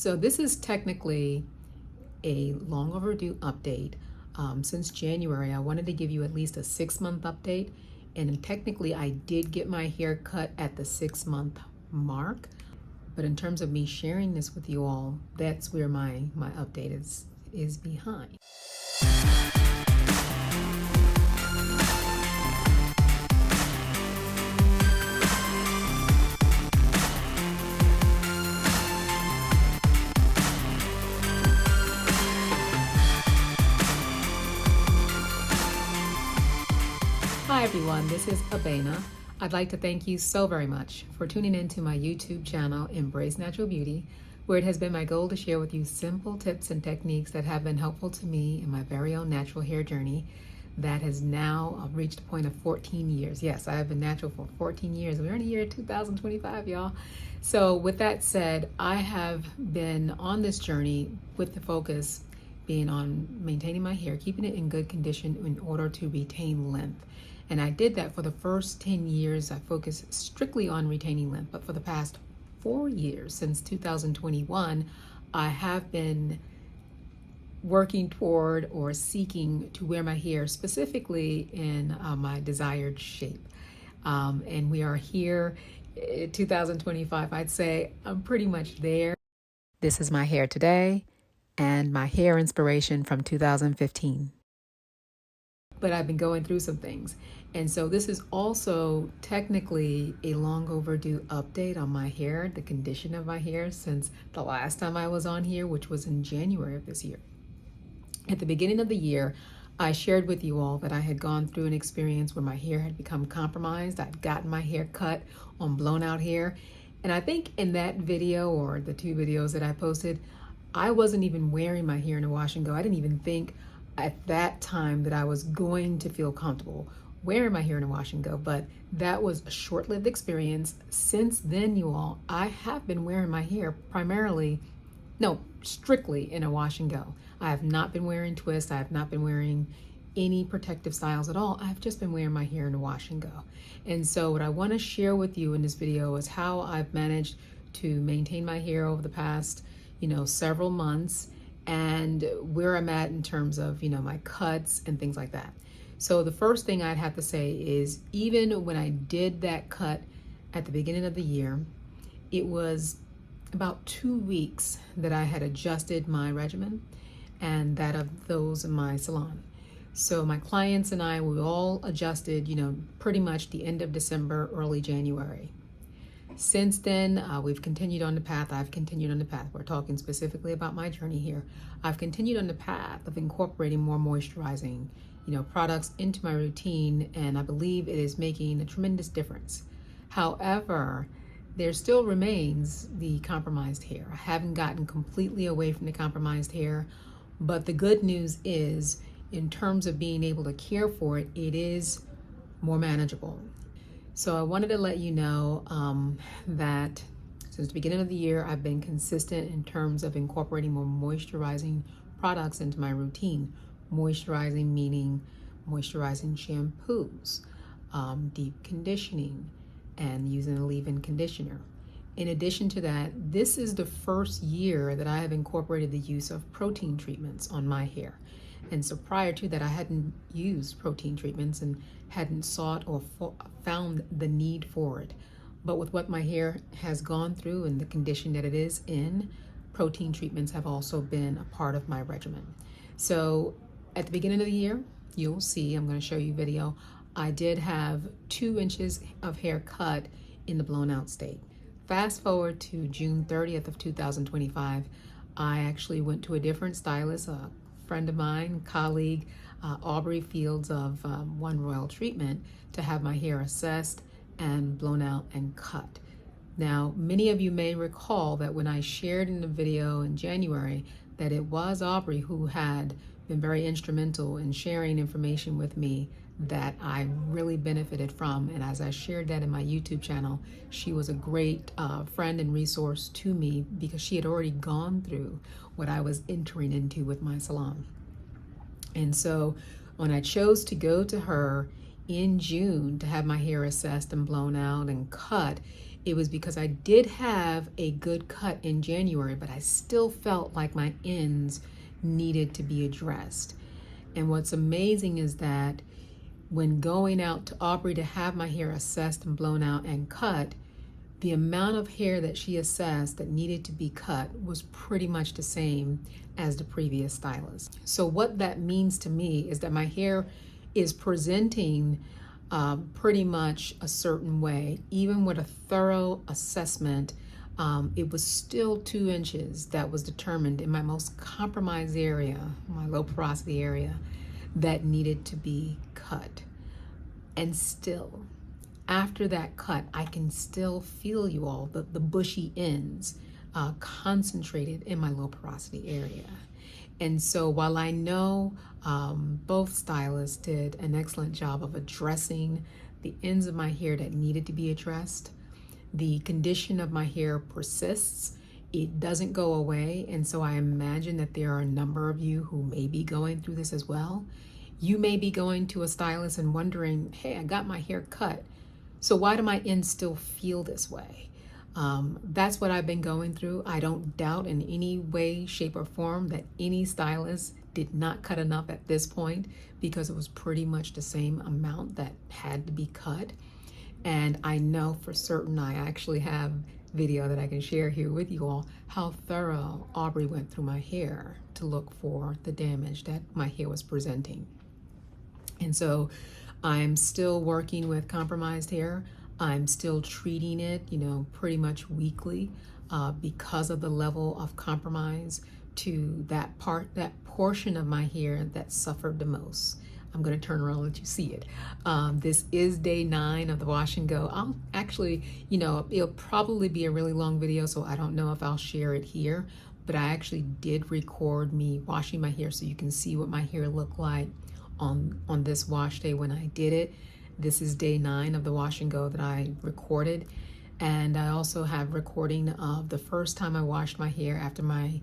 So this is technically a long overdue update. Since January, I wanted to give you at least a 6-month update. And technically, I did get my hair cut at the 6-month mark. But in terms of me sharing this with you all, that's where my update is behind. Hi everyone, this is Abena. I'd like to thank you so very much for tuning into my YouTube channel, Embrace Natural Beauty, where it has been my goal to share with you simple tips and techniques that have been helpful to me in my very own natural hair journey that has now reached a point of 14 years. Yes, I have been natural for 14 years. We're in the year 2025, y'all. So with that said, I have been on this journey with the focus being on maintaining my hair, keeping it in good condition in order to retain length. And I did that for the first 10 years. I focused strictly on retaining length. But for the past 4 years, since 2021, I have been working toward or seeking to wear my hair specifically in my desired shape. And we are here in 2025. I'd say I'm pretty much there. This is my hair today and my hair inspiration from 2015. But I've been going through some things. And so this is also technically a long overdue update on my hair, the condition of my hair since the last time I was on here, which was in January of this year. At the beginning of the year, I shared with you all that I had gone through an experience where my hair had become compromised. I'd gotten my hair cut on blown out hair. And I think in that video, or the 2 videos that I posted, I wasn't even wearing my hair in a wash and go. I didn't even think at that time that I was going to feel comfortable wearing my hair in a wash and go, but that was a short-lived experience. Since then, you all, I have been wearing my hair strictly in a wash and go. I have not been wearing twists. I have not been wearing any protective styles at all. I've just been wearing my hair in a wash and go. And so what I want to share with you in this video is how I've managed to maintain my hair over the past, several months, and where I'm at in terms of, my cuts and things like that. So the first thing I'd have to say is, even when I did that cut at the beginning of the year, it was about 2 weeks that I had adjusted my regimen and that of those in my salon. So my clients and I, we all adjusted, pretty much the end of December, early January. Since then, we've continued on the path. I've continued on the path. We're talking specifically about my journey here. I've continued on the path of incorporating more moisturizing, products into my routine, and I believe it is making a tremendous difference. However, there still remains the compromised hair. I haven't gotten completely away from the compromised hair, but the good news is, in terms of being able to care for it, it is more manageable. So I wanted to let you know that since the beginning of the year, I've been consistent in terms of incorporating more moisturizing products into my routine. Moisturizing meaning moisturizing shampoos, deep conditioning, and using a leave-in conditioner. In addition to that, this is the first year that I have incorporated the use of protein treatments on my hair. And so prior to that, I hadn't used protein treatments and hadn't sought or found the need for it. But with what my hair has gone through and the condition that it is in, protein treatments have also been a part of my regimen. So at the beginning of the year, you'll see, I'm going to show you video, I did have 2 inches of hair cut in the blown out state. Fast forward to June 30th of 2025, I actually went to a different stylist, a friend of mine, colleague, Aubrey Fields of One Royal Treatment, to have my hair assessed and blown out and cut. Now, many of you may recall that when I shared in the video in January that it was Aubrey who had been very instrumental in sharing information with me that I really benefited from. And as I shared that in my YouTube channel, she was a great friend and resource to me because she had already gone through what I was entering into with my salon. And so when I chose to go to her in June to have my hair assessed and blown out and cut, it was because I did have a good cut in January, but I still felt like my ends needed to be addressed. And what's amazing is that when going out to Aubrey to have my hair assessed and blown out and cut, the amount of hair that she assessed that needed to be cut was pretty much the same as the previous stylist. So what that means to me is that my hair is presenting pretty much a certain way. Even with a thorough assessment, it was still 2 inches that was determined in my most compromised area, my low porosity area, that needed to be cut. And still, after that cut, I can still feel, you all, the bushy ends concentrated in my low porosity area. And so while I know both stylists did an excellent job of addressing the ends of my hair that needed to be addressed, the condition of my hair persists. It doesn't go away. And so I imagine that there are a number of you who may be going through this as well. You may be going to a stylist and wondering, hey, I got my hair cut, so why do my ends still feel this way? That's what I've been going through. I don't doubt in any way, shape, or form that any stylist did not cut enough at this point, because it was pretty much the same amount that had to be cut. And I know for certain, I actually have video that I can share here with you all, how thorough Aubrey went through my hair to look for the damage that my hair was presenting. And so I'm still working with compromised hair. I'm still treating it, pretty much weekly because of the level of compromise to that portion of my hair that suffered the most. I'm going to turn around and let you see it. This is day 9 of the wash and go. I'll actually, it'll probably be a really long video, so I don't know if I'll share it here, but I actually did record me washing my hair so you can see what my hair looked like on this wash day when I did it. This is day 9 of the wash and go that I recorded. And I also have recording of the first time I washed my hair after my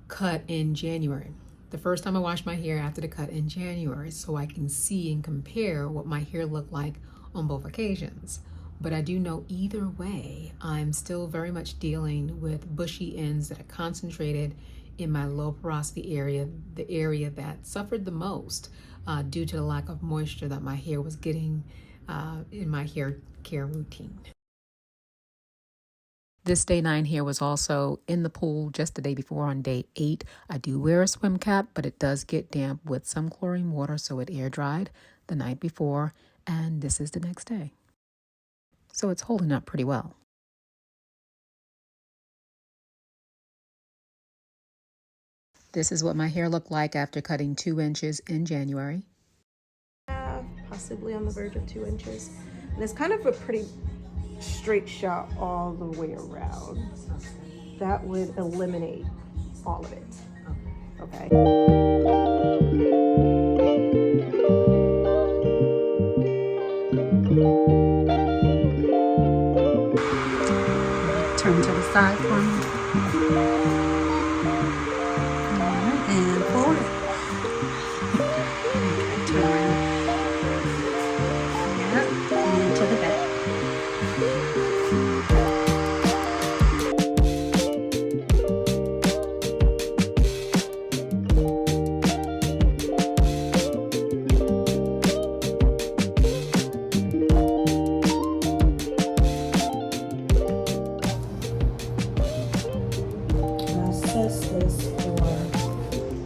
cut in January. The first time I washed my hair after the cut in January, so I can see and compare what my hair looked like on both occasions. But I do know either way, I'm still very much dealing with bushy ends that are concentrated in my low porosity area, the area that suffered the most due to the lack of moisture that my hair was getting in my hair care routine. This day 9 here was also in the pool just the day before on day 8. I do wear a swim cap, but it does get damp with some chlorine water, so it air dried the night before, and this is the next day. So it's holding up pretty well. This is what my hair looked like after cutting 2 inches in January. Possibly on the verge of 2 inches. And it's kind of a pretty straight shot all the way around. That would eliminate all of it. Okay. Turn to the side for me. And forward. Okay, turn around. Yep, and to the back. Assess this for,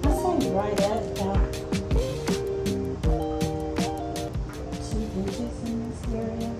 I say right at about 2 inches in this area.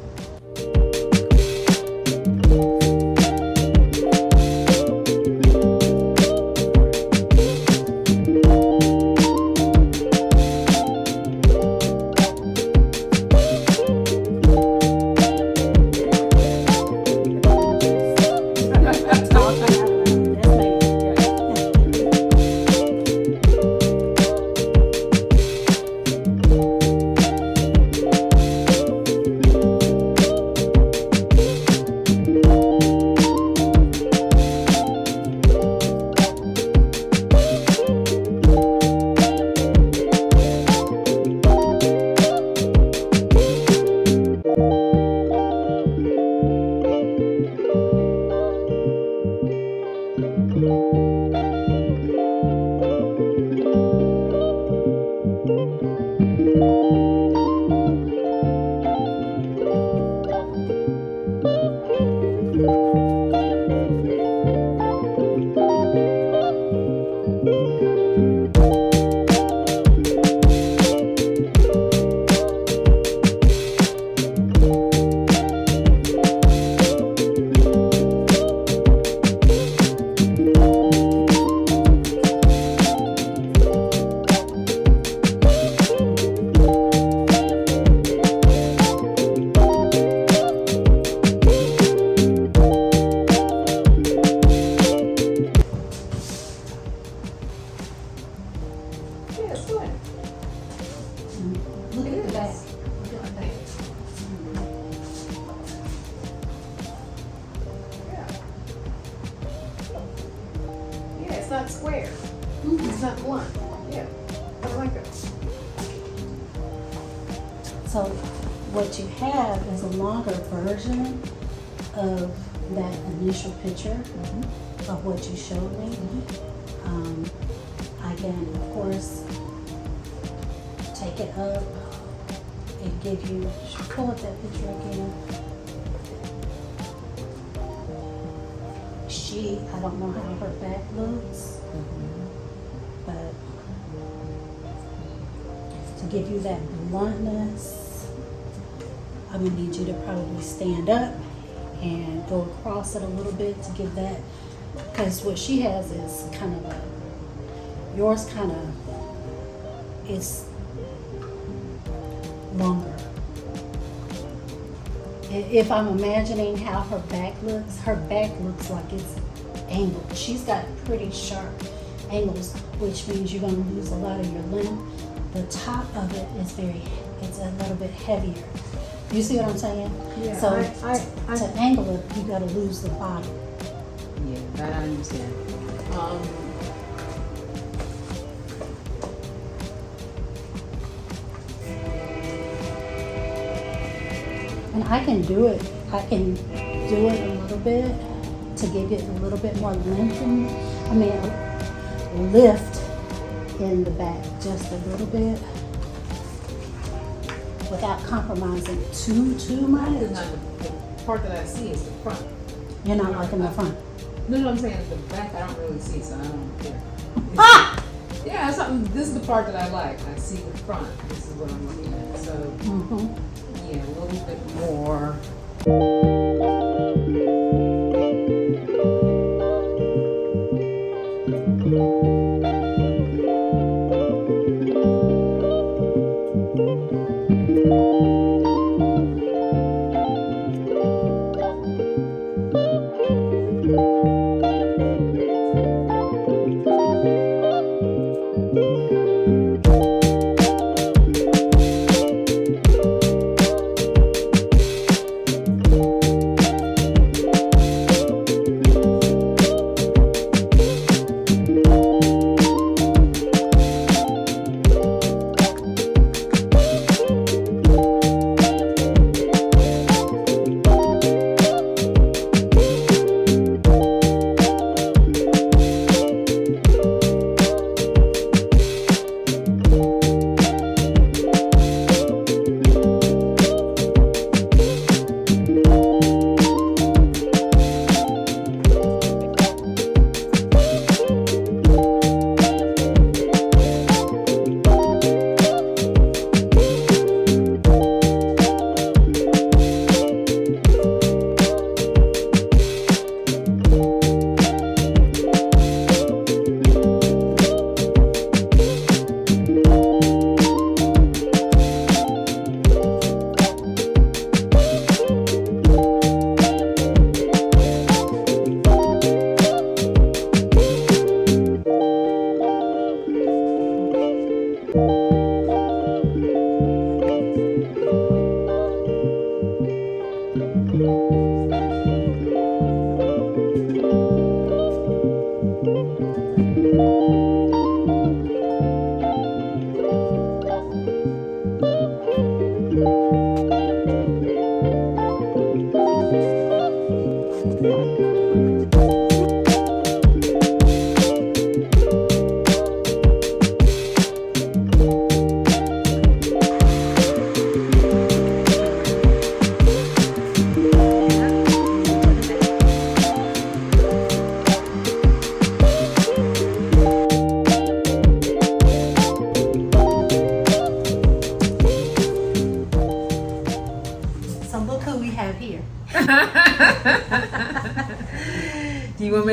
Yeah, it's good. Look at the back. Look at my thing. Yeah, it's not square. It's not blunt. Yeah, I like it. So what you have is a longer version of that initial picture of what you showed me. I can, of course, take it up and give you, pull up that picture again. I don't know how her back looks, but to give you that bluntness, I'm gonna need you to probably stand up and go across it a little bit to give that, because what she has is kind of a, yours kind of is longer. If I'm imagining how her back looks like it's angled. She's got pretty sharp angles, which means you're gonna lose a lot of your length. The top of it is it's a little bit heavier. You see what I'm saying? Yeah, So I to angle it, you gotta lose the bottom. yeah, that I understand. And I can do it a little bit to give it a little bit more length lift in the back just a little bit without compromising too much. The part that I see is the front. You're not liking the front. No, I'm saying the back I don't really see, so I don't care. Ah! Yeah, this is the part that I like. I see the front. This is what I'm looking at. So, yeah, a little bit more.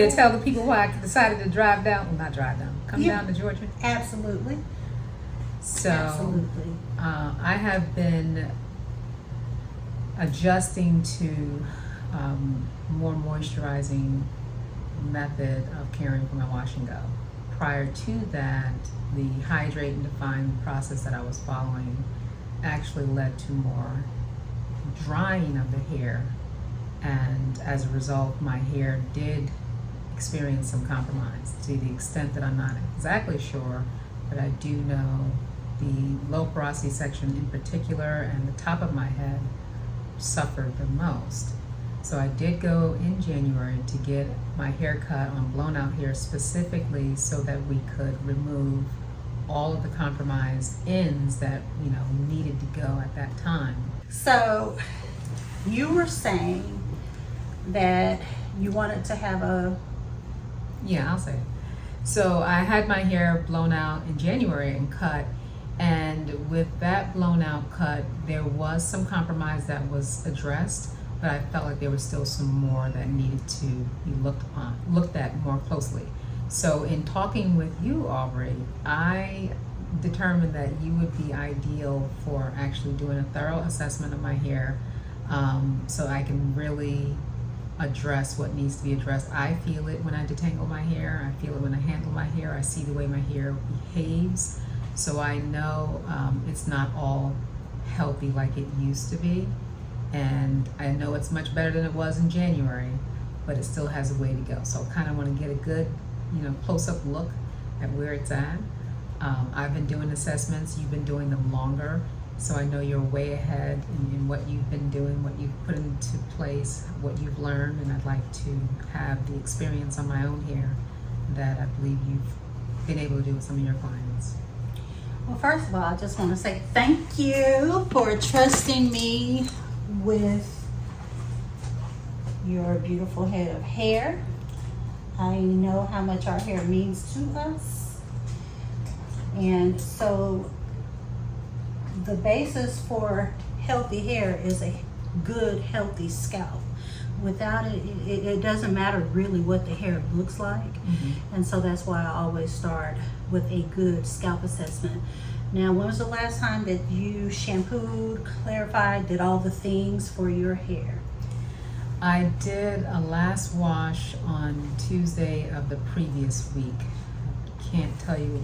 to tell the people why I decided to come down to Georgia? Absolutely. So, Absolutely. I have been adjusting to more moisturizing method of caring for my wash and go. Prior to that, the hydrate and define process that I was following actually led to more drying of the hair, and as a result my hair did experience some compromise to the extent that I'm not exactly sure, but I do know the low porosity section in particular and the top of my head suffered the most. So I did go in January to get my hair cut on blown out hair specifically so that we could remove all of the compromised ends that needed to go at that time. So you were saying that you wanted to have a... Yeah, I'll say it. So I had my hair blown out in January and cut, and with that blown out cut, there was some compromise that was addressed, but I felt like there was still some more that needed to be looked at more closely. So in talking with you, Aubrey, I determined that you would be ideal for actually doing a thorough assessment of my hair, so I can really address what needs to be addressed. I feel it when I detangle my hair. I feel it when I handle my hair. I see the way my hair behaves. So I know it's not all healthy like it used to be. And I know it's much better than it was in January, but it still has a way to go. So I kind of want to get a good, close-up look at where it's at. I've been doing assessments. You've been doing them longer. So I know you're way ahead in what you've been doing, what you've put into place, what you've learned, and I'd like to have the experience on my own hair that I believe you've been able to do with some of your clients. Well, first of all, I just want to say thank you for trusting me with your beautiful head of hair. I know how much our hair means to us. And so the basis for healthy hair is a good, healthy scalp. Without it, it doesn't matter really what the hair looks like. Mm-hmm. And so that's why I always start with a good scalp assessment. Now, when was the last time that you shampooed, clarified, did all the things for your hair? I did a last wash on Tuesday of the previous week. I can't tell you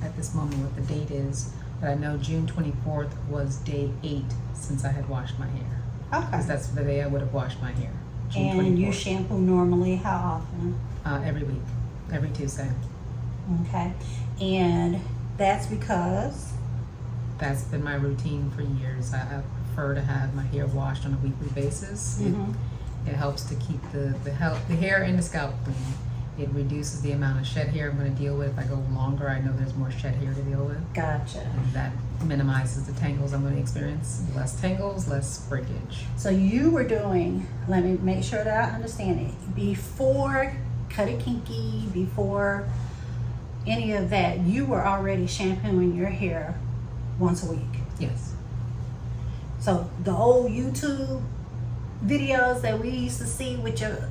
at this moment what the date is, but I know June 24th was day 8 since I had washed my hair. Okay. Because that's the day I would have washed my hair. June and 24th. You shampoo normally how often? Every week, every Tuesday. Okay. And that's because? That's been my routine for years. I prefer to have my hair washed on a weekly basis. Mm-hmm. It helps to keep the hair and the scalp clean. It reduces the amount of shed hair I'm going to deal with. If I go longer, I know there's more shed hair to deal with. Gotcha. And that minimizes the tangles I'm going to experience. Less tangles, less breakage. So you were doing, let me make sure that I understand it, before Cut It Kinky, before any of that, you were already shampooing your hair once a week. Yes. So the old YouTube videos that we used to see with your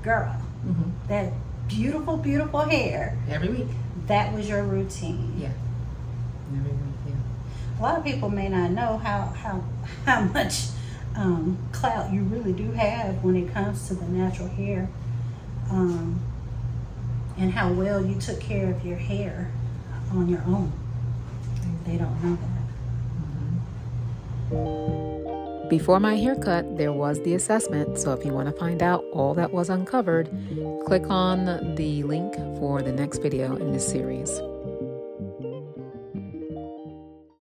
girl, Mm-hmm. that beautiful, beautiful hair. Every week. That was your routine. Yeah. Every week, yeah. A lot of people may not know how much clout you really do have when it comes to the natural hair, and how well you took care of your hair on your own. They don't know that. Mm-hmm. Before my haircut, there was the assessment, so if you want to find out all that was uncovered, click on the link for the next video in this series.